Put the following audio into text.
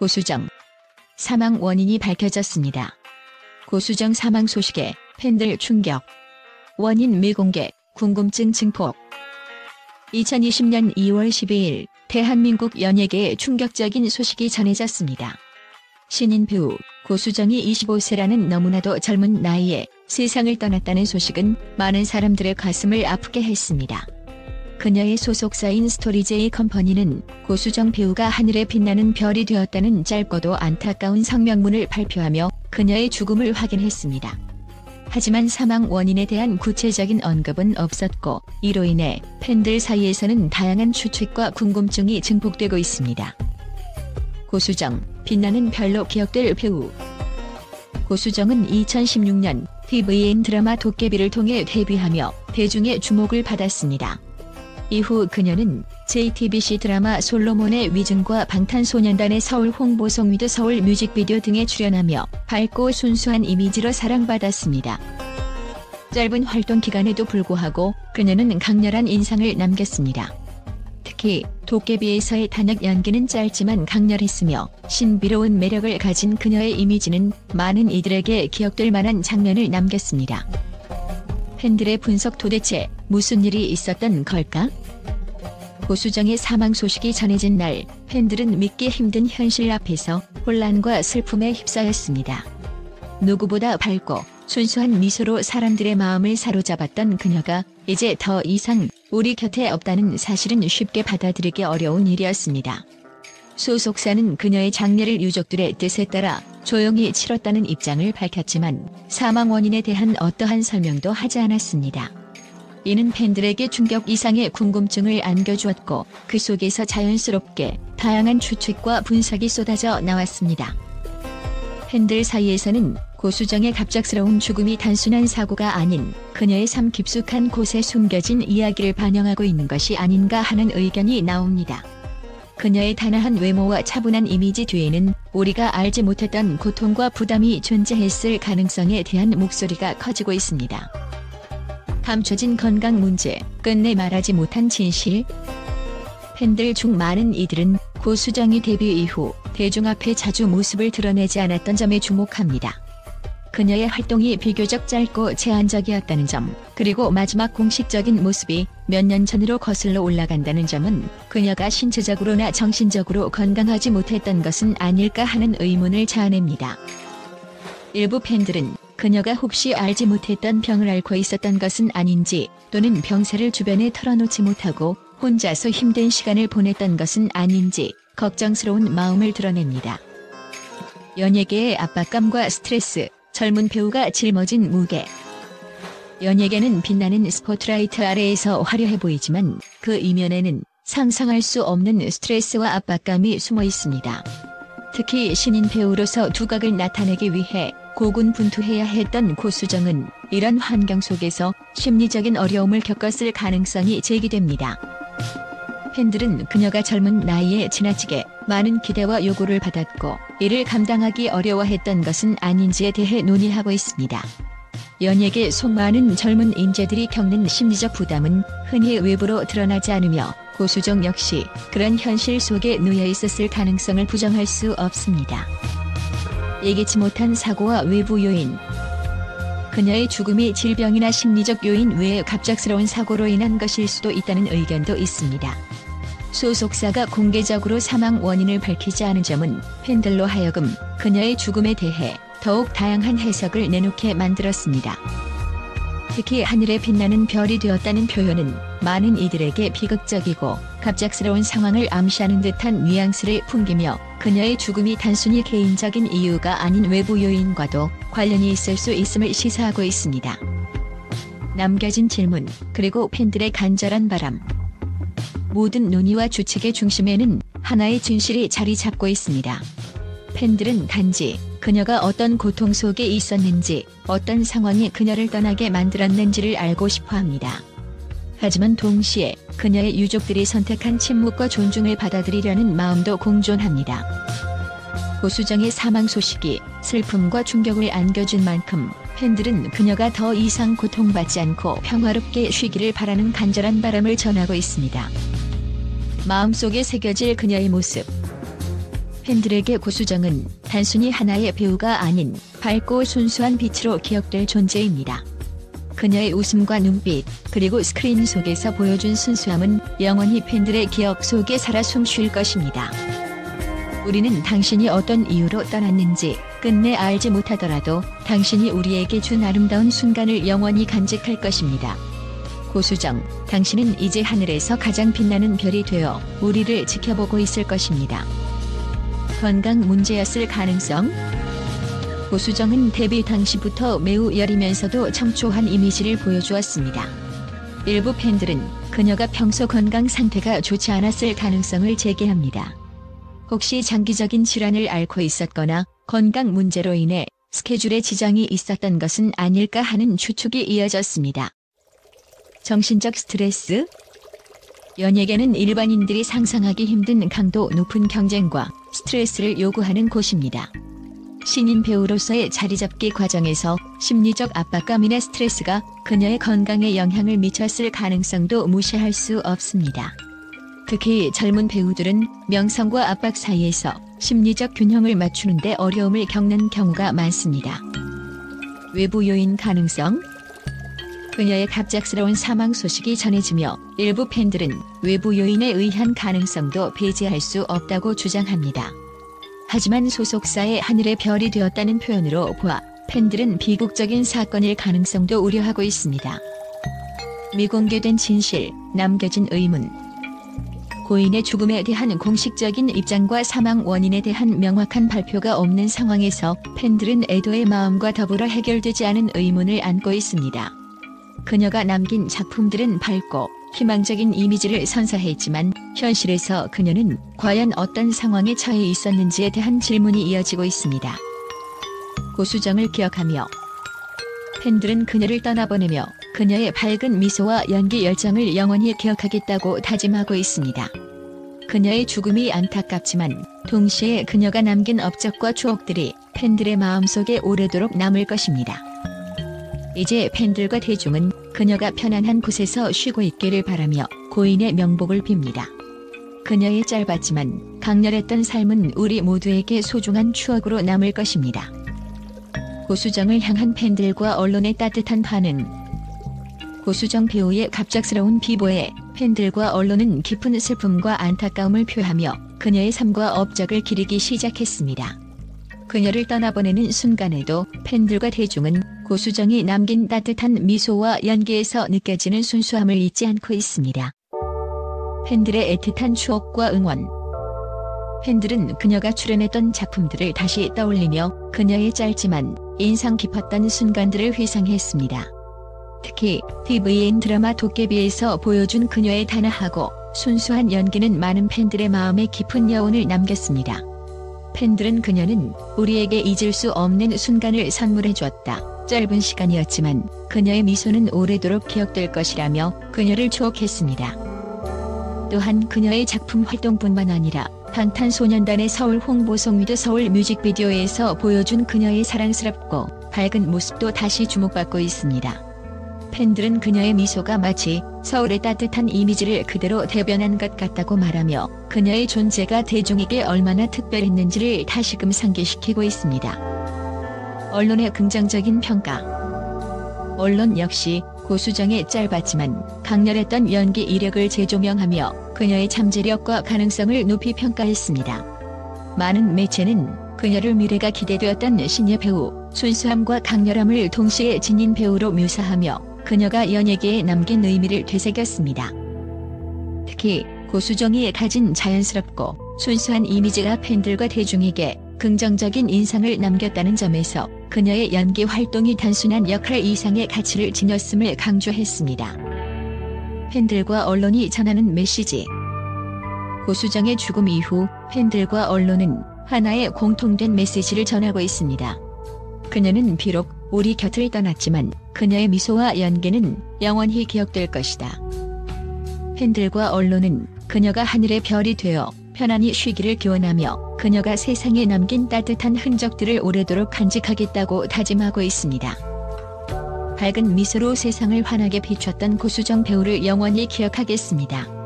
고수정 사망 원인이 밝혀졌습니다. 고수정 사망 소식에 팬들 충격. 원인 미공개, 궁금증 증폭. 2020년 2월 12일 대한민국 연예계에 충격적인 소식이 전해졌습니다. 신인 배우 고수정이 25세라는 너무나도 젊은 나이에 세상을 떠났다는 소식은 많은 사람들의 가슴을 아프게 했습니다. 그녀의 소속사인 스토리제이 컴퍼니는 고수정 배우가 하늘에 빛나는 별이 되었다는 짧고도 안타까운 성명문을 발표하며 그녀의 죽음을 확인했습니다. 하지만 사망 원인에 대한 구체적인 언급은 없었고 이로 인해 팬들 사이에서는 다양한 추측과 궁금증이 증폭되고 있습니다. 고수정, 빛나는 별로 기억될 배우. 고수정은 2016년 TVN 드라마 도깨비를 통해 데뷔하며 대중의 주목을 받았습니다. 이후 그녀는 JTBC 드라마 솔로몬의 위증과 방탄소년단의 서울 홍보송 위드 서울 뮤직비디오 등에 출연하며 밝고 순수한 이미지로 사랑받았습니다. 짧은 활동 기간에도 불구하고 그녀는 강렬한 인상을 남겼습니다. 특히 도깨비에서의 단역 연기는 짧지만 강렬했으며 신비로운 매력을 가진 그녀의 이미지는 많은 이들에게 기억될 만한 장면을 남겼습니다. 팬들의 분석 도대체 무슨 일이 있었던 걸까? 고수정의 사망 소식이 전해진 날 팬들은 믿기 힘든 현실 앞에서 혼란과 슬픔에 휩싸였습니다. 누구보다 밝고 순수한 미소로 사람들의 마음을 사로잡았던 그녀가 이제 더 이상 우리 곁에 없다는 사실은 쉽게 받아들이기 어려운 일이었습니다. 소속사는 그녀의 장례를 유족들의 뜻에 따라 조용히 치렀다는 입장을 밝혔지만 사망 원인에 대한 어떠한 설명도 하지 않았습니다. 이는 팬들에게 충격 이상의 궁금증을 안겨주었고 그 속에서 자연스럽게 다양한 추측과 분석이 쏟아져 나왔습니다. 팬들 사이에서는 고수정의 갑작스러운 죽음이 단순한 사고가 아닌 그녀의 삶 깊숙한 곳에 숨겨진 이야기를 반영하고 있는 것이 아닌가 하는 의견이 나옵니다. 그녀의 단아한 외모와 차분한 이미지 뒤에는 우리가 알지 못했던 고통과 부담이 존재했을 가능성에 대한 목소리가 커지고 있습니다. 감춰진 건강 문제, 끝내 말하지 못한 진실. 팬들 중 많은 이들은 고수정이 데뷔 이후 대중 앞에 자주 모습을 드러내지 않았던 점에 주목합니다. 그녀의 활동이 비교적 짧고 제한적이었다는 점, 그리고 마지막 공식적인 모습이 몇 년 전으로 거슬러 올라간다는 점은 그녀가 신체적으로나 정신적으로 건강하지 못했던 것은 아닐까 하는 의문을 자아냅니다. 일부 팬들은 그녀가 혹시 알지 못했던 병을 앓고 있었던 것은 아닌지 또는 병사를 주변에 털어놓지 못하고 혼자서 힘든 시간을 보냈던 것은 아닌지 걱정스러운 마음을 드러냅니다. 연예계의 압박감과 스트레스, 젊은 배우가 짊어진 무게. 연예계는 빛나는 스포트라이트 아래에서 화려해 보이지만 그 이면에는 상상할 수 없는 스트레스와 압박감이 숨어 있습니다. 특히 신인 배우로서 두각을 나타내기 위해 고군분투해야 했던 고수정은 이런 환경 속에서 심리적인 어려움을 겪었을 가능성이 제기됩니다. 팬들은 그녀가 젊은 나이에 지나치게 많은 기대와 요구를 받았고 이를 감당하기 어려워했던 것은 아닌지에 대해 논의하고 있습니다. 연예계 속 많은 젊은 인재들이 겪는 심리적 부담은 흔히 외부로 드러나지 않으며 고수정 역시 그런 현실 속에 놓여 있었을 가능성을 부정할 수 없습니다. 예기치 못한 사고와 외부 요인. 그녀의 죽음이 질병이나 심리적 요인 외에 갑작스러운 사고로 인한 것일 수도 있다는 의견도 있습니다. 소속사가 공개적으로 사망 원인을 밝히지 않은 점은 팬들로 하여금 그녀의 죽음에 대해 더욱 다양한 해석을 내놓게 만들었습니다. 특히 하늘에 빛나는 별이 되었다는 표현은 많은 이들에게 비극적이고 갑작스러운 상황을 암시하는 듯한 뉘앙스를 풍기며 그녀의 죽음이 단순히 개인적인 이유가 아닌 외부 요인과도 관련이 있을 수 있음을 시사하고 있습니다. 남겨진 질문, 그리고 팬들의 간절한 바람. 모든 논의와 추측의 중심에는 하나의 진실이 자리 잡고 있습니다. 팬들은 단지 그녀가 어떤 고통 속에 있었는지, 어떤 상황이 그녀를 떠나게 만들었는지를 알고 싶어 합니다. 하지만 동시에 그녀의 유족들이 선택한 침묵과 존중을 받아들이려는 마음도 공존합니다. 고수정의 사망 소식이 슬픔과 충격을 안겨준 만큼 팬들은 그녀가 더 이상 고통받지 않고 평화롭게 쉬기를 바라는 간절한 바람을 전하고 있습니다. 마음속에 새겨질 그녀의 모습. 팬들에게 고수정은 단순히 하나의 배우가 아닌 밝고 순수한 빛으로 기억될 존재입니다. 그녀의 웃음과 눈빛, 그리고 스크린 속에서 보여준 순수함은 영원히 팬들의 기억 속에 살아 숨쉴 것입니다. 우리는 당신이 어떤 이유로 떠났는지 끝내 알지 못하더라도 당신이 우리에게 준 아름다운 순간을 영원히 간직할 것입니다. 고수정, 당신은 이제 하늘에서 가장 빛나는 별이 되어 우리를 지켜보고 있을 것입니다. 건강 문제였을 가능성? 고수정은 데뷔 당시부터 매우 여리면서도 청초한 이미지를 보여주었습니다. 일부 팬들은 그녀가 평소 건강 상태가 좋지 않았을 가능성을 제기합니다. 혹시 장기적인 질환을 앓고 있었거나 건강 문제로 인해 스케줄에 지장이 있었던 것은 아닐까 하는 추측이 이어졌습니다. 정신적 스트레스? 연예계는 일반인들이 상상하기 힘든 강도 높은 경쟁과 스트레스를 요구하는 곳입니다. 신인 배우로서의 자리잡기 과정에서 심리적 압박감이나 스트레스가 그녀의 건강에 영향을 미쳤을 가능성도 무시할 수 없습니다. 특히 젊은 배우들은 명성과 압박 사이에서 심리적 균형을 맞추는 데 어려움을 겪는 경우가 많습니다. 외부 요인 가능성? 그녀의 갑작스러운 사망 소식이 전해지며 일부 팬들은 외부 요인에 의한 가능성도 배제할 수 없다고 주장합니다. 하지만 소속사의 하늘의 별이 되었다는 표현으로 보아 팬들은 비극적인 사건일 가능성도 우려하고 있습니다. 미공개된 진실, 남겨진 의문. 고인의 죽음에 대한 공식적인 입장과 사망 원인에 대한 명확한 발표가 없는 상황에서 팬들은 애도의 마음과 더불어 해결되지 않은 의문을 안고 있습니다. 그녀가 남긴 작품들은 밝고 희망적인 이미지를 선사했지만 현실에서 그녀는 과연 어떤 상황에 처해 있었는지에 대한 질문이 이어지고 있습니다. 고수정을 기억하며 팬들은 그녀를 떠나보내며 그녀의 밝은 미소와 연기 열정을 영원히 기억하겠다고 다짐하고 있습니다. 그녀의 죽음이 안타깝지만 동시에 그녀가 남긴 업적과 추억들이 팬들의 마음속에 오래도록 남을 것입니다. 이제 팬들과 대중은 그녀가 편안한 곳에서 쉬고 있기를 바라며 고인의 명복을 빕니다. 그녀의 짧았지만 강렬했던 삶은 우리 모두에게 소중한 추억으로 남을 것입니다. 고수정을 향한 팬들과 언론의 따뜻한 반응. 고수정 배우의 갑작스러운 비보에 팬들과 언론은 깊은 슬픔과 안타까움을 표하며 그녀의 삶과 업적을 기리기 시작했습니다. 그녀를 떠나보내는 순간에도 팬들과 대중은 고수정이 남긴 따뜻한 미소와 연기에서 느껴지는 순수함을 잊지 않고 있습니다. 팬들의 애틋한 추억과 응원. 팬들은 그녀가 출연했던 작품들을 다시 떠올리며 그녀의 짧지만 인상 깊었던 순간들을 회상했습니다. 특히 TVN 드라마 도깨비에서 보여준 그녀의 단아하고 순수한 연기는 많은 팬들의 마음에 깊은 여운을 남겼습니다. 팬들은 그녀는 우리에게 잊을 수 없는 순간을 선물해 주었다. 짧은 시간이었지만 그녀의 미소는 오래도록 기억될 것이라며 그녀를 추억했습니다. 또한 그녀의 작품 활동뿐만 아니라 방탄소년단의 서울 홍보송 위드 서울 뮤직비디오에서 보여준 그녀의 사랑스럽고 밝은 모습도 다시 주목받고 있습니다. 팬들은 그녀의 미소가 마치 서울의 따뜻한 이미지를 그대로 대변한 것 같다고 말하며 그녀의 존재가 대중에게 얼마나 특별했는지를 다시금 상기시키고 있습니다. 언론의 긍정적인 평가. 언론 역시 고수정의 짧았지만 강렬했던 연기 이력을 재조명하며 그녀의 잠재력과 가능성을 높이 평가했습니다. 많은 매체는 그녀를 미래가 기대되었던 신예 배우, 순수함과 강렬함을 동시에 지닌 배우로 묘사하며 그녀가 연예계에 남긴 의미를 되새겼습니다. 특히 고수정이 가진 자연스럽고 순수한 이미지가 팬들과 대중에게 긍정적인 인상을 남겼다는 점에서 그녀의 연기 활동이 단순한 역할 이상의 가치를 지녔음을 강조했습니다. 팬들과 언론이 전하는 메시지. 고수정의 죽음 이후 팬들과 언론은 하나의 공통된 메시지를 전하고 있습니다. 그녀는 비록 우리 곁을 떠났지만 그녀의 미소와 연기는 영원히 기억될 것이다. 팬들과 언론은 그녀가 하늘의 별이 되어 편안히 쉬기를 기원하며 그녀가 세상에 남긴 따뜻한 흔적들을 오래도록 간직하겠다고 다짐하고 있습니다. 밝은 미소로 세상을 환하게 비췄던 고수정 배우를 영원히 기억하겠습니다.